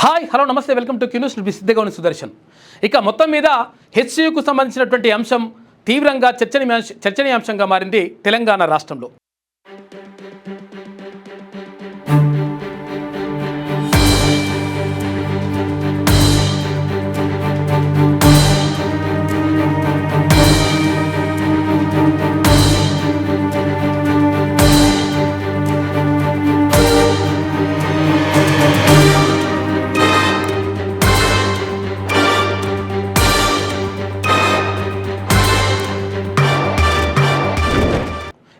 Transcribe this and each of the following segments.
Hi hello నమస్తే welcome to Q News సిద్ధగౌని Sudarshan. ఇక మొత్తం మీద హెచ్సియుకు సంబంధించినటువంటి అంశం తీవ్రంగా చర్చనీయాంశంగా మారింది తెలంగాణ రాష్ట్రంలో.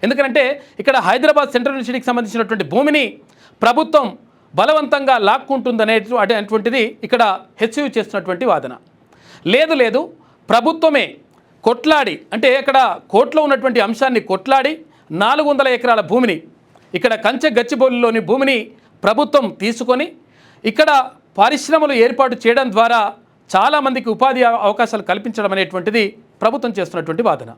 ఎందుకంటే ఇక్కడ హైదరాబాద్ సెంట్రల్ యూనివర్సిటీకి సంబంధించినటువంటి భూమిని ప్రభుత్వం బలవంతంగా లాక్కుంటుందనేటువంటిది ఇక్కడ హెచ్సియు చేస్తున్నటువంటి వాదన. లేదు ప్రభుత్వమే కొట్లాడి, అంటే ఇక్కడ కోర్టులో ఉన్నటువంటి అంశాన్ని కొట్లాడి 400 ఎకరాల భూమిని, ఇక్కడ కంచె గచ్చిబౌలిలోని భూమిని ప్రభుత్వం తీసుకొని ఇక్కడ పరిశ్రమలు ఏర్పాటు చేయడం ద్వారా చాలామందికి ఉపాధి అవకాశాలు కల్పించడం అనేటువంటిది ప్రభుత్వం చేస్తున్నటువంటి వాదన.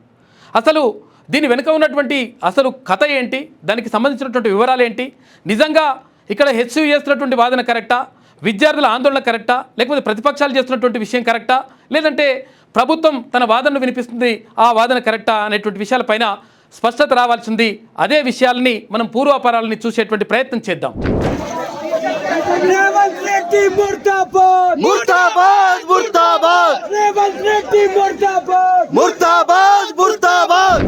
అసలు దీని వెనుక ఉన్నటువంటి అసలు కథ ఏంటి, దానికి సంబంధించినటువంటి వివరాలు ఏంటి, నిజంగా ఇక్కడ హెచ్సియు చేస్తున్నటువంటి వాదన కరెక్టా, విద్యార్థుల ఆందోళన కరెక్టా, లేకపోతే ప్రతిపక్షాలు చేస్తున్నటువంటి విషయం కరెక్టా, లేదంటే ప్రభుత్వం తన వాదనను వినిపిస్తుంది ఆ వాదన కరెక్టా అనేటువంటి విషయాలపైన స్పష్టత రావాల్సింది. అదే విషయాలని మనం పూర్వాపరాలని చూసేటువంటి ప్రయత్నం చేద్దాం. రేవంత్ రెడ్డి ముర్దాబాద్ ముర్దాబాద్ ముర్దాబాద్ రేవంత్ రెడ్డి ముర్దాబాద్ ముర్దాబాద్ ముర్దాబాద్.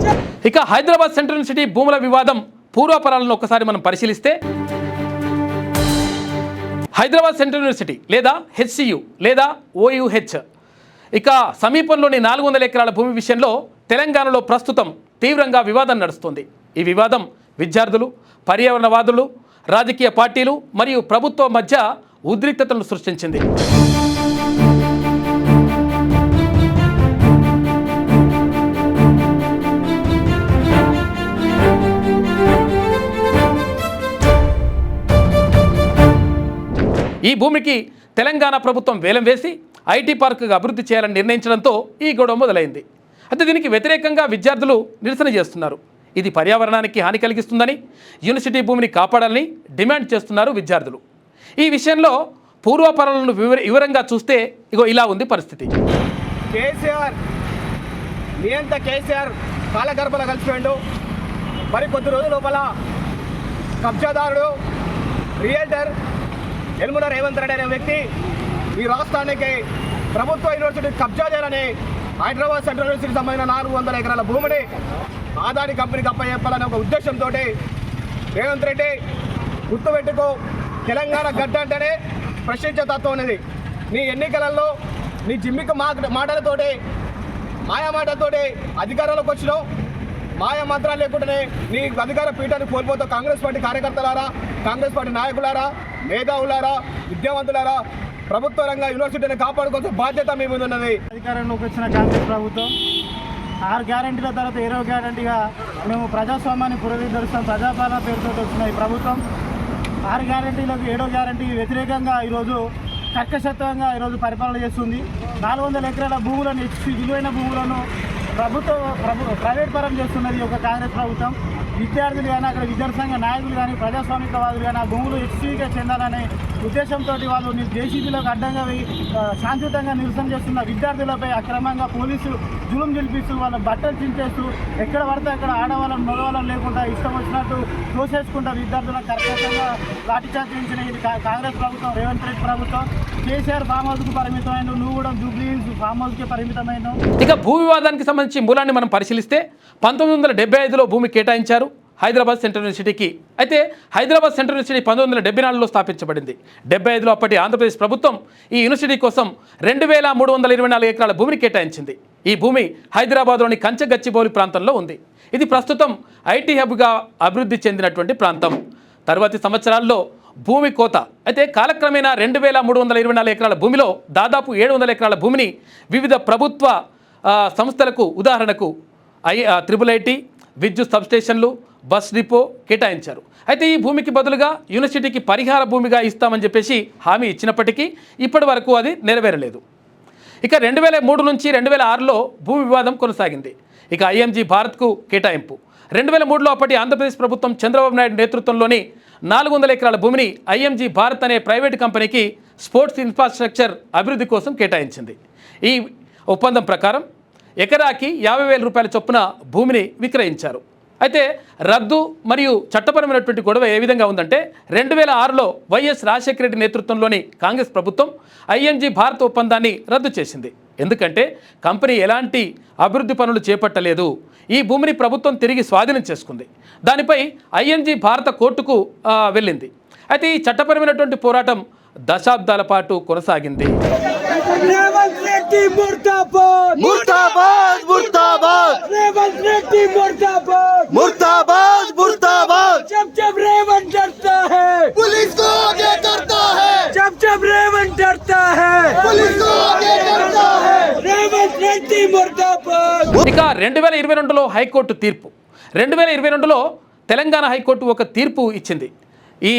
ఇక హైదరాబాద్ సెంట్రల్ యూనివర్సిటీ భూముల వివాదం పూర్వాపరాలను ఒకసారి మనం పరిశీలిస్తే, హైదరాబాద్ సెంట్రల్ యూనివర్సిటీ లేదా హెచ్సియు లేదా ఓయుహెచ్ ఇక సమీపంలోని 400 ఎకరాల భూమి విషయంలో తెలంగాణలో ప్రస్తుతం తీవ్రంగా వివాదం నడుస్తుంది. ఈ వివాదం విద్యార్థులు, పర్యావరణవాదులు, రాజకీయ పార్టీలు మరియు ప్రభుత్వం మధ్య ఉద్రిక్తతలను సృష్టించింది. ఈ భూమికి తెలంగాణ ప్రభుత్వం వేలం వేసి ఐటీ పార్కుగా అభివృద్ధి చేయాలని నిర్ణయించడంతో ఈ గొడవ మొదలైంది. అయితే దీనికి వ్యతిరేకంగా విద్యార్థులు నిరసన చేస్తున్నారు. ఇది పర్యావరణానికి హాని కలిగిస్తుందని, యూనివర్సిటీ భూమిని కాపాడాలని డిమాండ్ చేస్తున్నారు విద్యార్థులు. ఈ విషయంలో పూర్వాపరాలను వివరంగా చూస్తే ఇలా ఉంది పరిస్థితి. కేసీఆర్ కాలగర్భలో కలిసిపోయాడు. మరి కొద్ది రోజుల లోపల కబ్జాదారుడు రియల్టర్ యనమల రేవంత్ రెడ్డి అనే వ్యక్తి ఈ రాష్ట్రానికి ప్రభుత్వ యూనివర్సిటీ కబ్జా చేయాలని హైదరాబాద్ సెంట్రల్ యూనివర్సిటీకి సంబంధించిన 400 ఎకరాల భూమిని ఆదాని కంపెనీకి అప్పచెప్పాలనే ఒక ఉద్దేశంతో రేవంత్ రెడ్డి గుర్తుపెట్టుకో, తెలంగాణ గడ్డ అంటేనే ప్రశ్నించే తత్వం అనేది. నీ ఎన్నికలలో నీ జిమ్మిక మాటలతోటి మాయామాటలతోటి అధికారంలోకి వచ్చినావు. మాయా మంత్రాలు లేకుండానే నీ అధికార పీఠాన్ని కోల్పోతావు. కాంగ్రెస్ పార్టీ కార్యకర్తలారా, కాంగ్రెస్ పార్టీ నాయకులారా, మేధావులారా, విద్యావంతులారా, ప్రభుత్వ రంగ యూనివర్సిటీని కాపాడుకోవాల్సిన బాధ్యత మీ మీద ఉన్నది. అధికారంలోకి వచ్చిన కాంగ్రెస్ ప్రభుత్వం 6 గ్యారంటీల తర్వాత 7వ గ్యారంటీగా మేము ప్రజాస్వామ్యాన్ని పునరుద్ధరిస్తాం ప్రజాపాలన పేరుతో వచ్చిన ఈ ప్రభుత్వం 6 గ్యారంటీలకు 7వ గ్యారంటీకి వ్యతిరేకంగా ఈరోజు కర్కశత్వంగా ఈరోజు పరిపాలన చేస్తుంది. 400 ఎకరాల భూములను విలువైన భూములను ప్రైవేట్ పరం చేస్తున్నది ఒక కాంగ్రెస్ ప్రభుత్వం. విద్యార్థులు కానీ, అక్కడ విద్యార్థి సంఘ నాయకులు కానీ, ప్రజాస్వామికవాదులు కానీ ఆ భూములు హెచ్సియుకే చెందాలనే ఉద్దేశంతో వాళ్ళు జేసీబీలకు అడ్డంగా శాంతియుతంగా నిరసన చేస్తున్న విద్యార్థులపై అక్రమంగా పోలీసులు జులుం జలిపిస్తూ వాళ్ళ బట్టలు చించేస్తూ ఎక్కడ పడితే అక్కడ ఆడవాళ్ళని మగవాళ్ళని లేకుండా ఇష్టం వచ్చినట్టు తోసేసుకుంటా విద్యార్థులను కర్కశంగా లాఠీచార్జ్ చేయించిన ఇది కాంగ్రెస్ ప్రభుత్వం, రేవంత్ రెడ్డి ప్రభుత్వం. కేసీఆర్ ఫామ్ హౌస్కు పరిమితమైన, నువ్వు కూడా జూబ్లీ ఫామ్ హౌస్కే పరిమితమైన. ఇక భూ వివాదానికి సంబంధించి మూలాన్ని మనం పరిశీలిస్తే 1975లో భూమి కేటాయించారు హైదరాబాద్ సెంట్రల్ యూనివర్సిటీకి. అయితే హైదరాబాద్ సెంట్రల్ యూనివర్సిటీ 1974లో స్థాపించబడింది. 75లో అప్పటి ఆంధ్రప్రదేశ్ ప్రభుత్వం ఈ యూనివర్సిటీ కోసం 2324 ఎకరాల భూమిని కేటాయించింది. ఈ భూమి హైదరాబాద్లోని కంచె గచ్చిబౌలి ప్రాంతంలో ఉంది. ఇది ప్రస్తుతం ఐటీ హబ్గా అభివృద్ధి చెందినటువంటి ప్రాంతం. తర్వాతి సంవత్సరాల్లో భూమి కోత అయితే కాలక్రమేణా 2324 ఎకరాల భూమిలో దాదాపు 700 ఎకరాల భూమిని వివిధ ప్రభుత్వ సంస్థలకు, ఉదాహరణకు IIT, విద్యుత్ సబ్స్టేషన్లు, బస్ డిపో కేటాయించారు. అయితే ఈ భూమికి బదులుగా యూనివర్సిటీకి పరిహార భూమిగా ఇస్తామని చెప్పేసి హామీ ఇచ్చినప్పటికీ ఇప్పటి వరకు అది నెరవేరలేదు. ఇక 2003 నుంచి 2006లో భూ వివాదం కొనసాగింది. ఇక IMG భారత్కు కేటాయింపు 2003లో అప్పటి ఆంధ్రప్రదేశ్ ప్రభుత్వం చంద్రబాబు నాయుడు నేతృత్వంలోని 400 ఎకరాల భూమిని IMG భారత్ అనే ప్రైవేటు కంపెనీకి స్పోర్ట్స్ ఇన్ఫ్రాస్ట్రక్చర్ అభివృద్ధి కోసం కేటాయించింది. ఈ ఒప్పందం ప్రకారం ఎకరాకి 50,000 రూపాయల చొప్పున భూమిని విక్రయించారు. అయితే రద్దు మరియు చట్టపరమైనటువంటి గొడవ ఏ విధంగా ఉందంటే 2006లో వైఎస్ రాజశేఖర రెడ్డి నేతృత్వంలోని కాంగ్రెస్ ప్రభుత్వం ఐఎన్జీ భారత్ ఒప్పందాన్ని రద్దు చేసింది. ఎందుకంటే కంపెనీ ఎలాంటి అభివృద్ధి పనులు చేపట్టలేదు. ఈ భూమిని ప్రభుత్వం తిరిగి స్వాధీనం చేసుకుంది. దానిపై ఐఎన్జీ భారత కోర్టుకు వెళ్ళింది. అయితే ఈ చట్టపరమైనటువంటి పోరాటం దశాబ్దాల పాటు కొనసాగింది. రేవంత్ రెడ్డి ముర్దాబాద్ मुर्दाबाद मुर्दाबाद రేవంత్ రెడ్డి ముర్దాబాద్ मुर्दाबाद मुर्दाबाद जब रेवंत डरता है पुलिस को आगे करता है जब रेवंत डरता है पुलिस को आगे करता है రేవంత్ రెడ్డి ముర్దాబాద్. ఇక 2022లో హైకోర్టు తీర్పు. 2022లో తెలంగాణ హైకోర్టు ఒక తీర్పు ఇచ్చింది. ఈ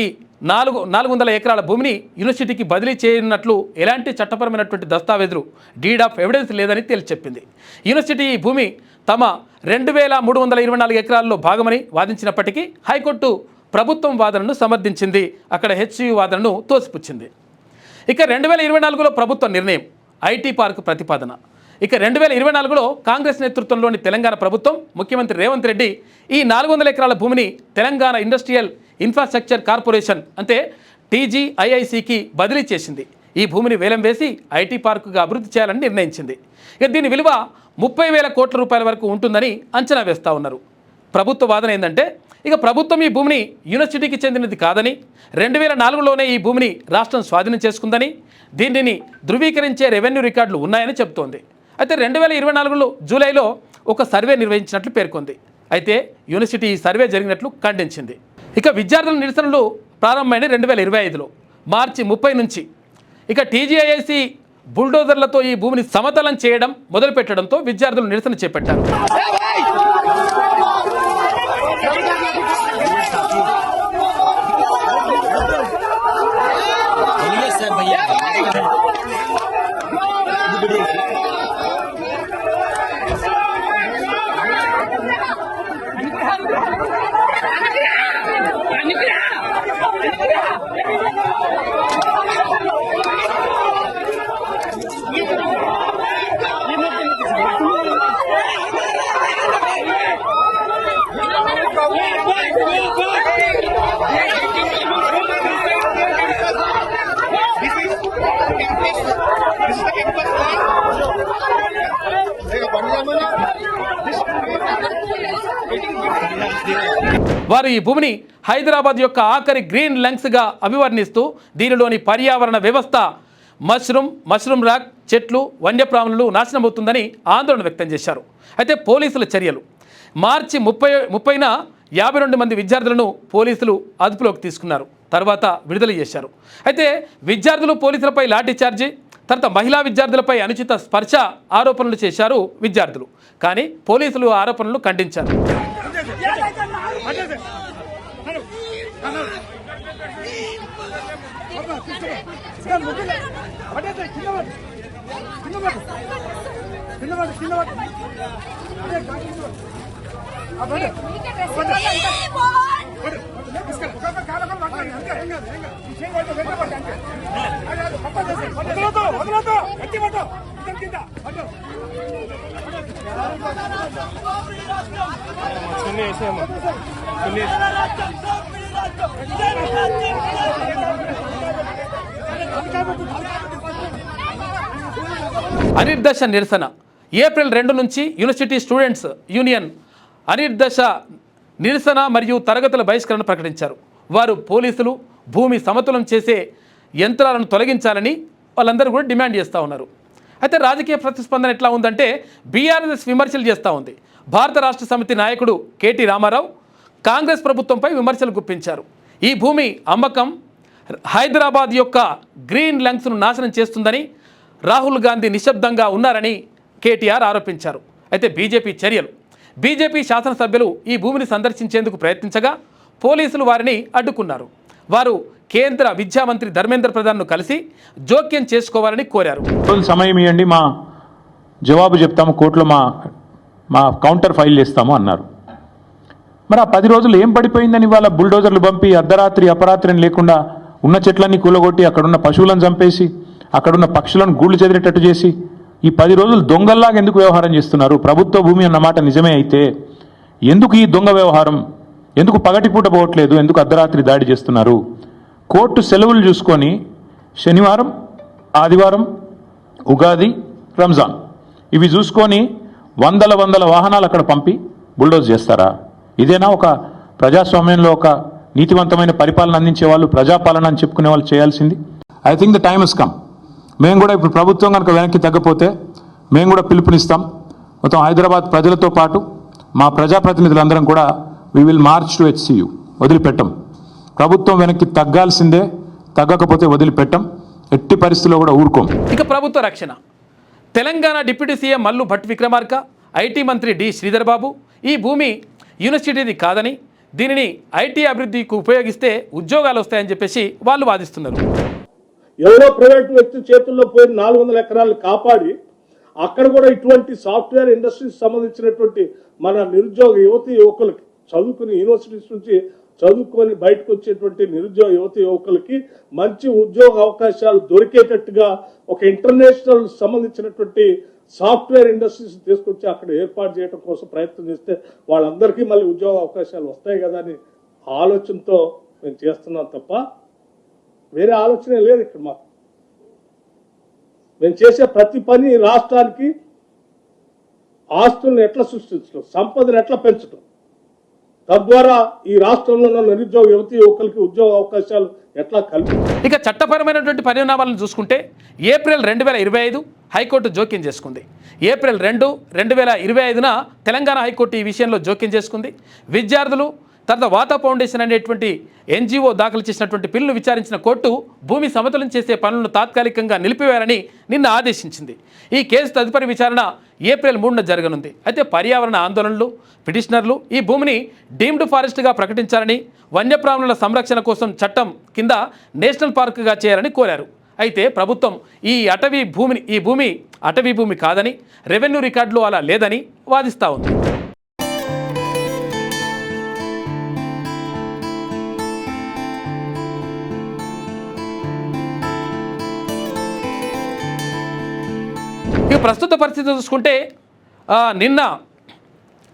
400 ఎకరాల భూమిని యూనివర్సిటీకి బదిలీ చేయనున్నట్లు ఎలాంటి చట్టపరమైనటువంటి దస్తావేజులు డీడ్ ఆఫ్ ఎవిడెన్స్ లేదని తేల్చి చెప్పింది. యూనివర్సిటీ ఈ భూమి తమ 2324 ఎకరాల్లో భాగమని వాదించినప్పటికీ హైకోర్టు ప్రభుత్వం వాదనను సమర్థించింది. అక్కడ హెచ్సియు వాదనను తోసిపుచ్చింది. ఇక 2024లో ప్రభుత్వ నిర్ణయం ఐటీ పార్క్ ప్రతిపాదన. ఇక 2024లో కాంగ్రెస్ నేతృత్వంలోని తెలంగాణ ప్రభుత్వం ముఖ్యమంత్రి రేవంత్ రెడ్డి ఈ 400 ఎకరాల భూమిని తెలంగాణ ఇండస్ట్రియల్ ఇన్ఫ్రాస్ట్రక్చర్ కార్పొరేషన్ అంటే TGIICకి బదిలీ చేసింది. ఈ భూమిని వేలం వేసి ఐటీ పార్కుగా అభివృద్ధి చేయాలని నిర్ణయించింది. ఇక దీని విలువ 30,000 కోట్ల రూపాయల వరకు ఉంటుందని అంచనా వేస్తూ ఉన్నారు. ప్రభుత్వ వాదన ఏంటంటే ఇక ప్రభుత్వం ఈ భూమిని యూనివర్సిటీకి చెందినది కాదని 2004లోనే ఈ భూమిని రాష్ట్రం స్వాధీనం చేసుకుందని దీనిని ధృవీకరించే రెవెన్యూ రికార్డులు ఉన్నాయని చెబుతోంది. అయితే 2024 జూలైలో ఒక సర్వే నిర్వహించినట్లు పేర్కొంది. అయితే యూనివర్సిటీ ఈ సర్వే జరిగినట్లు ఖండించింది. ఇక విద్యార్థుల నిరసనలు ప్రారంభమైన 2025లో మార్చి 30 నుంచి ఇక TGIIC బుల్డోజర్లతో ఈ భూమిని సమతలం చేయడం మొదలుపెట్టడంతో విద్యార్థులు నిరసన చేపట్టారు. వారు ఈ భూమిని హైదరాబాద్ యొక్క ఆఖరి గ్రీన్ లంగ్స్గా అభివర్ణిస్తూ దీనిలోని పర్యావరణ వ్యవస్థ మష్రూమ్ రాక్ చెట్లు వన్యప్రాణులు నాశనమవుతుందని ఆందోళన వ్యక్తం చేశారు. అయితే పోలీసుల చర్యలు మార్చి 30న 52 మంది విద్యార్థులను పోలీసులు అదుపులోకి తీసుకున్నారు. తర్వాత విడుదల చేశారు. అయితే విద్యార్థులు పోలీసులపై లాఠీచార్జి తర్వాత మహిళా విద్యార్థులపై అనుచిత స్పర్శ ఆరోపణలు చేశారు విద్యార్థులు. కానీ పోలీసులు ఆరోపణలు ఖండించారు. అనిర్దశ నిరసన ఏప్రిల్ 2 నుంచి యూనివర్సిటీ స్టూడెంట్స్ యూనియన్ అనిర్దశ నిరసన మరియు తరగతుల బహిష్కరణ ప్రకటించారు. వారు పోలీసులు భూమి సమతులం చేసే యంత్రాలను తొలగించాలని వాళ్ళందరూ కూడా డిమాండ్ చేస్తూ ఉన్నారు. అయితే రాజకీయ ప్రతిస్పందన ఎట్లా ఉందంటే బీఆర్ఎస్ విమర్శలు చేస్తూ ఉంది. భారత రాష్ట్ర సమితి నాయకుడు కేటీ రామారావు కాంగ్రెస్ ప్రభుత్వంపై విమర్శలు గుప్పించారు. ఈ భూమి అమ్మకం హైదరాబాద్ యొక్క గ్రీన్ లంగ్స్ను నాశనం చేస్తుందని రాహుల్ గాంధీ నిశ్శబ్దంగా ఉన్నారని కేటీఆర్ ఆరోపించారు. అయితే బీజేపీ శాసనసభ్యులు ఈ భూమిని సందర్శించేందుకు ప్రయత్నించగా పోలీసులు వారిని అడ్డుకున్నారు. వారు కేంద్ర విద్యా మంత్రి ధర్మేంద్ర ప్రధాన్ను కలిసి జోక్యం చేసుకోవాలని కోరారు. సమయం ఇవ్వండి, మా జవాబు చెప్తాము, కోర్టులో మా కౌంటర్ ఫైల్ చేస్తాము అన్నారు. మరి ఆ 10 రోజులు ఏం పడిపోయిందని వాళ్ళ బుల్డోజర్లు పంపి అర్ధరాత్రి అపరాత్రి లేకుండా ఉన్న చెట్లన్నీ కూలగొట్టి అక్కడున్న పశువులను చంపేసి అక్కడున్న పక్షులను గూళ్ళు చెదిరేటట్టు చేసి ఈ 10 రోజులు దొంగల్లాగా ఎందుకు వ్యవహారం చేస్తున్నారు? ప్రభుత్వ భూమి అన్నమాట నిజమే అయితే ఎందుకు ఈ దొంగ వ్యవహారం? ఎందుకు పగటిపూట పోవట్లేదు? ఎందుకు అర్ధరాత్రి దాడి చేస్తున్నారు? కోర్టు సెలవులు చూసుకొని శనివారం, ఆదివారం, ఉగాది, రంజాన్ ఇవి చూసుకొని వందల వాహనాలు అక్కడ పంపి బుల్డోజ్ చేస్తారా? ఇదేనా ఒక ప్రజాస్వామ్యంలో ఒక నీతివంతమైన పరిపాలన అందించే వాళ్ళు, ప్రజాపాలన అని చెప్పుకునే వాళ్ళు చేయాల్సింది? I think the time has come. మేము కూడా ఇప్పుడు ప్రభుత్వం కనుక వెనక్కి తగ్గపోతే మేము కూడా పిలుపునిస్తాం. మొత్తం హైదరాబాద్ ప్రజలతో పాటు మా ప్రజాప్రతినిధులందరం కూడా we will march to HCU. వదిలిపెట్టం. ప్రభుత్వం వెనక్కి తగ్గాల్సిందే, తగ్గకపోతే వదిలిపెట్టం. ఎట్టి పరిస్థితుల్లో కూడా ఊరుకోం. ఇక ప్రభుత్వ రక్షణ. Telangana deputy CM Mallu Bhatti Vikramarka, IT మంత్రి డి శ్రీధర్ బాబు ఈ భూమి యూనివర్సిటీది కాదని, దీనిని ఐటీ అభివృద్ధికి ఉపయోగిస్తే ఉద్యోగాలు వస్తాయని చెప్పేసి వాళ్ళు వాదిస్తున్నారు. ఎవరో ప్రైవేట్ వ్యక్తి చేతుల్లో పోయిన 400 ఎకరాలు కాపాడి అక్కడ కూడా ఇటువంటి సాఫ్ట్వేర్ ఇండస్ట్రీస్ సంబంధించినటువంటి మన నిరుద్యోగ యువకులకి చదువుకుని యూనివర్సిటీస్ నుంచి చదువుకొని బయటకు వచ్చేటువంటి నిరుద్యోగ యువకులకి మంచి ఉద్యోగ అవకాశాలు దొరికేటట్టుగా ఒక ఇంటర్నేషనల్ సంబంధించినటువంటి సాఫ్ట్వేర్ ఇండస్ట్రీస్ తీసుకొచ్చి అక్కడ ఏర్పాటు చేయడం కోసం ప్రయత్నం చేస్తే వాళ్ళందరికీ మళ్ళీ ఉద్యోగ అవకాశాలు వస్తాయి కదా అని ఆలోచనతో మేము చేస్తున్నాం తప్ప వేరే ఆలోచనే లేదు ఇక్కడ మాకు. మేము చేసే ప్రతి పని రాష్ట్రానికి ఆస్తులను ఎట్లా సృష్టించడం, సంపదను ఎట్లా పెంచడం, తద్వారా ఈ రాష్ట్రంలో ఉన్న నిరుద్యోగ యువకులకి ఉద్యోగ అవకాశాలు ఎట్లా కల్పించడం. ఇక చట్టపరమైనటువంటి పరిణామాలను చూసుకుంటే ఏప్రిల్ 2025 హైకోర్టు జోక్యం చేసుకుంది. ఏప్రిల్ 2, 2025న తెలంగాణ హైకోర్టు ఈ విషయంలో జోక్యం చేసుకుంది. విద్యార్థులు తర్వాత వాత ఫౌండేషన్ అనేటువంటి NGO దాఖలు చేసినటువంటి పిల్లను విచారించిన కోర్టు భూమి సమతులం చేసే పనులను తాత్కాలికంగా నిలిపివేయాలని నిన్న ఆదేశించింది. ఈ కేసు తదుపరి విచారణ ఏప్రిల్ 3న జరగనుంది. అయితే పర్యావరణ ఆందోళనలు, పిటిషనర్లు ఈ భూమిని డీమ్డ్ ఫారెస్ట్గా ప్రకటించాలని, వన్యప్రాణుల సంరక్షణ కోసం చట్టం కింద నేషనల్ పార్కుగా చేయాలని కోరారు. అయితే ప్రభుత్వం ఈ భూమి అటవీ భూమి కాదని, రెవెన్యూ రికార్డులో అలా లేదని వాదిస్తూ ఉంది. ఇక ప్రస్తుత పరిస్థితి చూసుకుంటే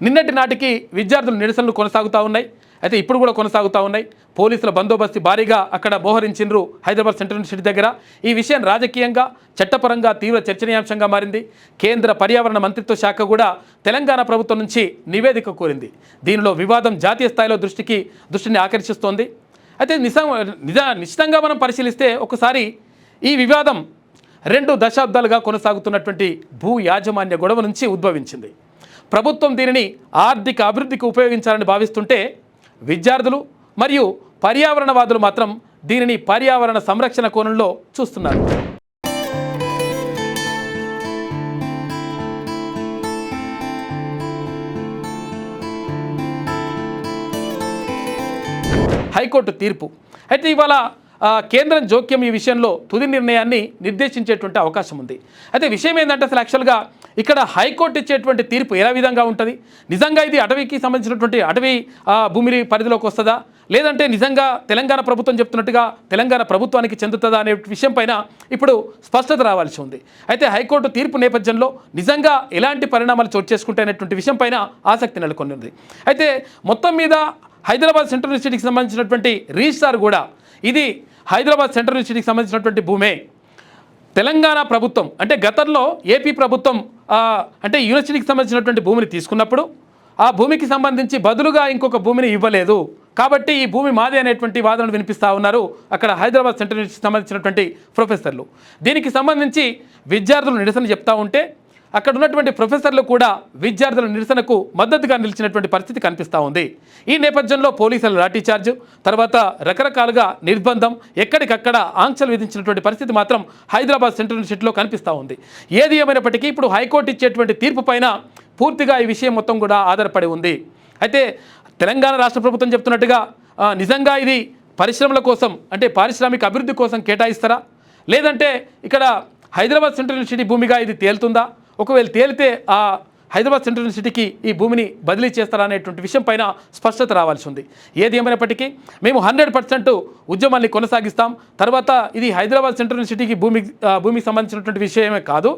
నిన్నటి నాటికి విద్యార్థులు నిరసనలు కొనసాగుతూ ఉన్నాయి. అయితే ఇప్పుడు కూడా కొనసాగుతూ ఉన్నాయి. పోలీసుల బందోబస్తు భారీగా అక్కడ మోహరించిండ్రు హైదరాబాద్ సెంట్రల్ యూనివర్సిటీ దగ్గర. ఈ విషయం రాజకీయంగా, చట్టపరంగా తీవ్ర చర్చనీయాంశంగా మారింది. కేంద్ర పర్యావరణ మంత్రిత్వ శాఖ కూడా తెలంగాణ ప్రభుత్వం నుంచి నివేదిక కోరింది. దీనిలో వివాదం జాతీయ స్థాయిలో దృష్టిని ఆకర్షిస్తోంది. అయితే నిశ్చితంగా మనం పరిశీలిస్తే ఒకసారి ఈ వివాదం 2 దశాబ్దాలుగా కొనసాగుతున్నటువంటి భూ యాజమాన్య గొడవ నుంచి ఉద్భవించింది. ప్రభుత్వం దీనిని ఆర్థిక అభివృద్ధికి ఉపయోగించాలని భావిస్తుంటే విద్యార్థులు మరియు పర్యావరణవాదులు మాత్రం దీనిని పర్యావరణ సంరక్షణ కోణంలో చూస్తున్నారు. హైకోర్టు తీర్పు. అయితే ఇవాళ కేంద్రం జోక్యం ఈ విషయంలో తుది నిర్ణయాన్ని నిర్దేశించేటువంటి అవకాశం ఉంది. అయితే విషయం ఏంటంటే అసలు యాక్చువల్గా ఇక్కడ హైకోర్టు ఇచ్చేటువంటి తీర్పు ఏ విధంగా ఉంటుంది? నిజంగా ఇది అటవీకి సంబంధించినటువంటి అటవీ భూమి పరిధిలోకి వస్తుందా, లేదంటే నిజంగా తెలంగాణ ప్రభుత్వం చెప్తున్నట్టుగా తెలంగాణ ప్రభుత్వానికి చెందుతుందా అనే విషయం పైన ఇప్పుడు స్పష్టత రావాల్సి ఉంది. అయితే హైకోర్టు తీర్పు నేపథ్యంలో నిజంగా ఎలాంటి పరిణామాలు చోటు చేసుకుంటాయనేటువంటి విషయం పైన ఆసక్తి నెలకొని ఉంది. అయితే మొత్తం మీద హైదరాబాద్ సెంట్రల్ యూనివర్సిటీకి సంబంధించినటువంటి రిజిస్ట్రార్ కూడా ఇది హైదరాబాద్ సెంట్రల్ యూనివర్సిటీకి సంబంధించినటువంటి భూమే. తెలంగాణ ప్రభుత్వం అంటే గతంలో ఏపీ ప్రభుత్వం అంటే యూనివర్సిటీకి సంబంధించినటువంటి భూమిని తీసుకున్నప్పుడు ఆ భూమికి సంబంధించి బదులుగా ఇంకొక భూమిని ఇవ్వలేదు కాబట్టి ఈ భూమి మాదే అనేటువంటి వాదనలు వినిపిస్తూ ఉన్నారు అక్కడ హైదరాబాద్ సెంట్రల్ యూనివర్సిటీకి సంబంధించినటువంటి ప్రొఫెసర్లు. దీనికి సంబంధించి విద్యార్థులు నిరసన చెప్తా ఉంటే అక్కడ ఉన్నటువంటి ప్రొఫెసర్లు కూడా విద్యార్థుల నిరసనకు మద్దతుగా నిలిచినటువంటి పరిస్థితి కనిపిస్తూ ఉంది. ఈ నేపథ్యంలో పోలీసుల లాఠీచార్జ్, తర్వాత రకరకాలుగా నిర్బంధం, ఎక్కడికక్కడ ఆంక్షలు విధించినటువంటి పరిస్థితి మాత్రం హైదరాబాద్ సెంట్రల్ యూనివర్సిటీలో కనిపిస్తూ ఉంది. ఏది ఏమైనప్పటికీ ఇప్పుడు హైకోర్టు ఇచ్చేటువంటి తీర్పు పైన పూర్తిగా ఈ విషయం మొత్తం కూడా ఆధారపడి ఉంది. అయితే తెలంగాణ రాష్ట్ర ప్రభుత్వం చెప్తున్నట్టుగా నిజంగా ఇది పరిశ్రమల కోసం అంటే పారిశ్రామిక అభివృద్ధి కోసం కేటాయిస్తారా, లేదంటే ఇక్కడ హైదరాబాద్ సెంట్రల్ యూనివర్సిటీ భూమిగా ఇది తేలుతుందా? ఒకవేళ తేలితే ఆ హైదరాబాద్ సెంట్రల్ యూనివర్సిటీకి ఈ భూమిని బదిలీ చేస్తారా అనేటువంటి విషయం పైన స్పష్టత రావాల్సి ఉంది. ఏది ఏమైనప్పటికీ మేము 100% ఉద్యమాన్ని కొనసాగిస్తాం. తర్వాత ఇది హైదరాబాద్ సెంట్రల్ యూనివర్సిటీకి భూమికి సంబంధించినటువంటి విషయమే కాదు,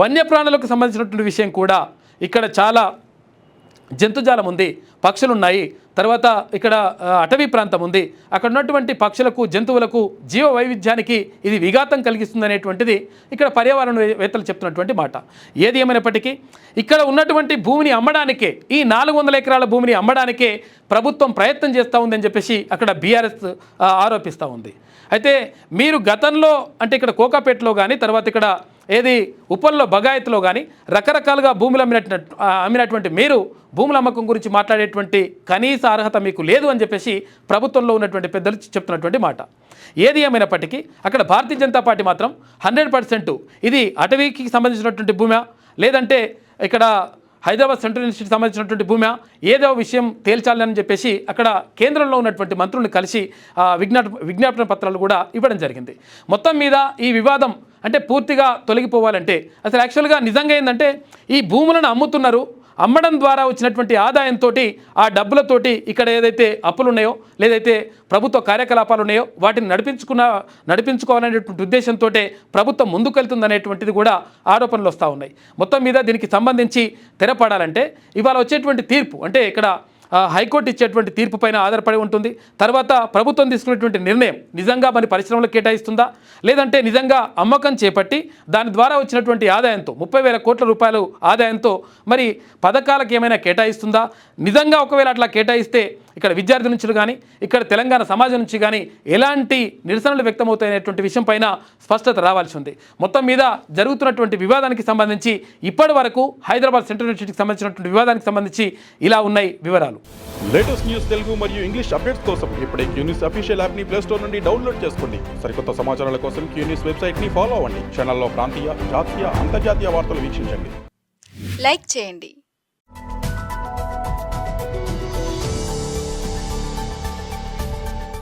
వన్యప్రాణులకు సంబంధించినటువంటి విషయం కూడా. ఇక్కడ చాలా జంతుజాలం ఉంది, పక్షులు ఉన్నాయి, తర్వాత ఇక్కడ అటవీ ప్రాంతం ఉంది. అక్కడ ఉన్నటువంటి పక్షులకు, జంతువులకు, జీవ వైవిధ్యానికి ఇది విఘాతం కలిగిస్తుంది అనేటువంటిది ఇక్కడ పర్యావరణవేత్తలు చెప్తున్నటువంటి మాట. ఏది ఏమైనప్పటికీ ఇక్కడ ఉన్నటువంటి భూమిని అమ్మడానికే, ఈ 400 ఎకరాల భూమిని అమ్మడానికే ప్రభుత్వం ప్రయత్నం చేస్తూ ఉందని చెప్పేసి అక్కడ బీఆర్ఎస్ ఆరోపిస్తూ ఉంది. అయితే మీరు గతంలో అంటే ఇక్కడ కోకాపేటలో కానీ, తర్వాత ఇక్కడ ఏది ఉప్పల్లో బగాయత్లో కానీ రకరకాలుగా భూములు అమ్మినటువంటి మీరు భూముల అమ్మకం గురించి మాట్లాడేటువంటి కనీస అర్హత మీకు లేదు అని చెప్పేసి ప్రభుత్వంలో ఉన్నటువంటి పెద్దలు చెప్తున్నటువంటి మాట. ఏది ఏమైనప్పటికీ అక్కడ భారతీయ జనతా పార్టీ మాత్రం 100% ఇది అటవీకి సంబంధించినటువంటి భూమి, లేదంటే ఇక్కడ హైదరాబాద్ సెంట్రల్ యూనివర్సిటీకి సంబంధించినటువంటి భూమి, ఏదో విషయం తేల్చాలని చెప్పేసి అక్కడ కేంద్రంలో ఉన్నటువంటి మంత్రులను కలిసి విజ్ఞాపన పత్రాలు కూడా ఇవ్వడం జరిగింది. మొత్తం మీద ఈ వివాదం అంటే పూర్తిగా తొలగిపోవాలంటే అసలు యాక్చువల్గా నిజంగా ఏంటంటే ఈ భూములను అమ్ముతున్నారు, అమ్మడం ద్వారా వచ్చినటువంటి ఆదాయంతో ఆ డబ్బులతోటి ఇక్కడ ఏదైతే అప్పులు ఉన్నాయో, లేదైతే ప్రభుత్వ కార్యకలాపాలు ఉన్నాయో వాటిని నడిపించుకోవాలనేటువంటి ఉద్దేశంతో ప్రభుత్వం ముందుకెళ్తుందనేటువంటిది కూడా ఆరోపణలు వస్తూ ఉన్నాయి. మొత్తం మీద దీనికి సంబంధించి తెరపడాలంటే ఇవాళ వచ్చేటువంటి తీర్పు అంటే ఇక్కడ హైకోర్టు ఇచ్చేటువంటి తీర్పు పైన ఆధారపడి ఉంటుంది. తర్వాత ప్రభుత్వం తీసుకునేటువంటి నిర్ణయం నిజంగా మరి పరిశ్రమలకు కేటాయిస్తుందా, లేదంటే నిజంగా అమ్మకం చేపట్టి దాని ద్వారా వచ్చినటువంటి ఆదాయంతో 30,000 కోట్ల రూపాయలు ఆదాయంతో మరి పథకాలకు ఏమైనా కేటాయిస్తుందా? నిజంగా ఒకవేళ అట్లా కేటాయిస్తే ఇక్కడ విద్యార్థుల నుంచి కానీ, ఇక్కడ తెలంగాణ సమాజం నుంచి కానీ ఎలాంటి నిరసనలు వ్యక్తమవుతాయనేటువంటి విషయం పైన స్పష్టత రావాల్సి ఉంది. మొత్తం మీద జరుగుతున్నటువంటి వివాదానికి సంబంధించి ఇప్పటి వరకు హైదరాబాద్ సెంట్రల్ యూనివర్సిటీకి సంబంధించినటువంటి వివాదానికి సంబంధించి ఇలా ఉన్నాయి వివరాలు. లేటెస్ట్ న్యూస్ తెలుగు మరియు ఇంగ్లీష్ అప్డేట్స్ కోసం ఇప్పుడే క్యూన్యూస్ అఫీషియల్ యాప్ ని ప్లే స్టోర్ నుండి డౌన్లోడ్ చేసుకోండి. సరికొత్త సమాచారాల కోసం క్యూన్యూస్ వెబ్సైట్ ని ఫాలో అవ్వండి. ఛానల్లో ప్రాంతీయ, జాతీయ, అంతర్జాతీయ వార్తలు వీక్షించండి. లైక్ చేయండి.